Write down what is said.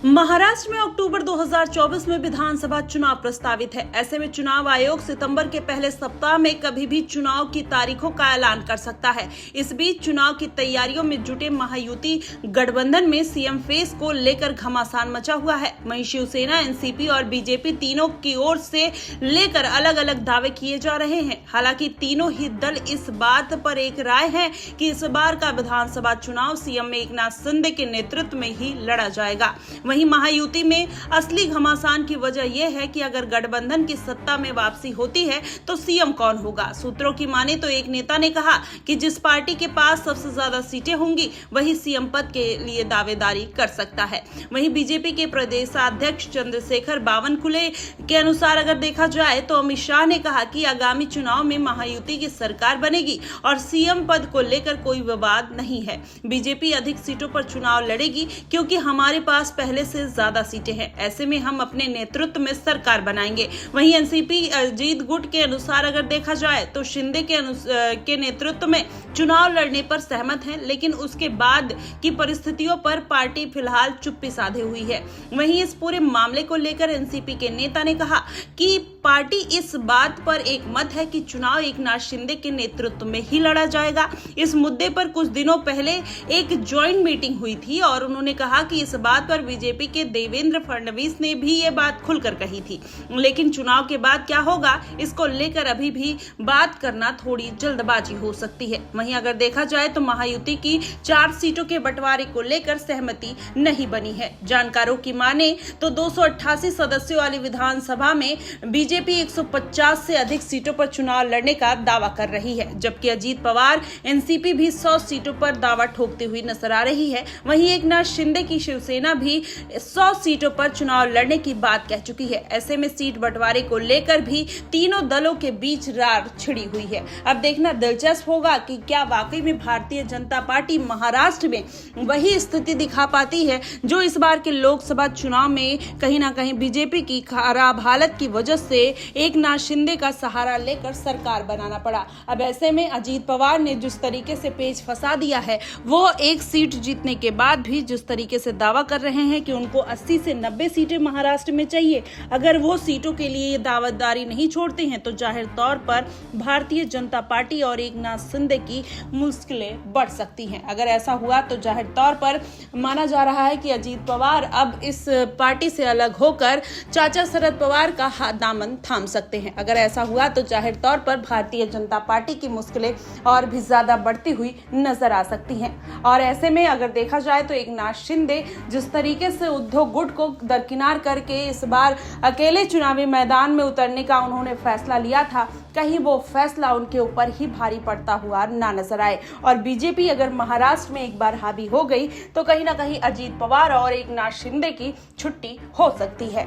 महाराष्ट्र में अक्टूबर 2024 में विधानसभा चुनाव प्रस्तावित है। ऐसे में चुनाव आयोग सितंबर के पहले सप्ताह में कभी भी चुनाव की तारीखों का ऐलान कर सकता है। इस बीच चुनाव की तैयारियों में जुटे महायुति गठबंधन में सीएम फेस को लेकर घमासान मचा हुआ है। वहीं शिवसेना, एनसीपी और बीजेपी तीनों की ओर से लेकर अलग अलग दावे किए जा रहे हैं। हालांकि तीनों ही दल इस बात पर एक राय है कि इस बार का विधानसभा चुनाव सीएम एकनाथ शिंदे के नेतृत्व में ही लड़ा जाएगा। वहीं महायुति में असली घमासान की वजह यह है कि अगर गठबंधन की सत्ता में वापसी होती है तो सीएम कौन होगा। सूत्रों की माने तो एक नेता ने कहा कि जिस पार्टी के पास सबसे ज्यादा सीटें होंगी वही सीएम पद के लिए दावेदारी कर सकता है। वहीं बीजेपी के प्रदेशाध्यक्ष चंद्रशेखर बावनकुले के अनुसार अगर देखा जाए तो अमित शाह ने कहा कि आगामी चुनाव में महायुति की सरकार बनेगी और सीएम पद को लेकर कोई विवाद नहीं है। बीजेपी अधिक सीटों पर चुनाव लड़ेगी क्योंकि हमारे पास पहले से ज्यादा सीटें हैं। ऐसे में हम अपने नेतृत्व में सरकार बनाएंगे। वहीं एनसीपी अजीत गुट के अनुसार अगर देखा जाए तो शिंदे के नेतृत्व में चुनाव लड़ने पर सहमत हैं, लेकिन उसके बाद की परिस्थितियों पर पार्टी फिलहाल चुप्पी साधे हुई है। वहीं इस पूरे मामले को लेकर एनसीपी के नेता ने कहा कि पार्टी इस बात पर एक मत है कि चुनाव एकनाथ शिंदे के नेतृत्व में ही लड़ा जाएगा। इस मुद्दे पर कुछ दिनों पहले एक ज्वाइंट मीटिंग हुई थी और उन्होंने कहा कि इस बात पर बीजेपी के देवेंद्र फडणवीस ने भी ये बात खुलकर कही थी, लेकिन चुनाव के बाद क्या होगा इसको लेकर अभी भी बात करना थोड़ी जल्दबाजी हो सकती है। वहीं अगर देखा जाए तो महायुति की 4 सीटों के बंटवारे को लेकर सहमति नहीं बनी है। जानकारों की माने तो 288 सदस्यों वाली विधानसभा में बीजेपी 150 से अधिक सीटों पर चुनाव लड़ने का दावा कर रही है, जबकि अजीत पवार एनसीपी भी 100 सीटों पर दावा ठोकती हुई नजर आ रही है। वहीं एकनाथ शिंदे की शिवसेना भी 100 सीटों पर चुनाव लड़ने की बात कह चुकी है। ऐसे में सीट बंटवारे को लेकर भी तीनों दलों के बीच रार छिड़ी हुई है। अब देखना दिलचस्प होगा कि क्या वाकई में भारतीय जनता पार्टी महाराष्ट्र में वही स्थिति दिखा पाती है जो इस बार के लोकसभा चुनाव में कहीं ना कहीं बीजेपी की खराब हालत की वजह से एकनाथ शिंदे का सहारा लेकर सरकार बनाना पड़ा। अब ऐसे में अजीत पवार ने जिस तरीके से पेच फंसा दिया है, वो एक सीट जीतने के बाद भी जिस तरीके से दावा कर रहे हैं कि उनको 80 से 90 सीटें महाराष्ट्र में चाहिए, अगर वो सीटों के लिए ये दावेदारी नहीं छोड़ते हैं तो जाहिर तौर पर भारतीय जनता पार्टी और एकनाथ शिंदे की मुश्किलें बढ़ सकती हैं। अगर ऐसा हुआ तो जाहिर तौर पर माना जा रहा है कि अजीत पवार अब इस पार्टी से अलग होकर चाचा शरद पवार का हाथ दामन थाम सकते हैं। अगर ऐसा हुआ तो जाहिर तौर पर भारतीय जनता पार्टी की मुश्किलें और भी ज्यादा बढ़ती हुई नजर आ सकती हैं। और ऐसे में अगर देखा जाए तो एकनाथ शिंदे जिस तरीके से उद्धव गुट को दरकिनार करके इस बार अकेले चुनावी मैदान में उतरने का उन्होंने फैसला लिया था, कहीं वो फैसला उनके ऊपर ही भारी पड़ता हुआ ना नजर आए। और बीजेपी अगर महाराष्ट्र में एक बार हावी हो गई तो कहीं ना कहीं अजीत पवार और एकनाथ शिंदे की छुट्टी हो सकती है।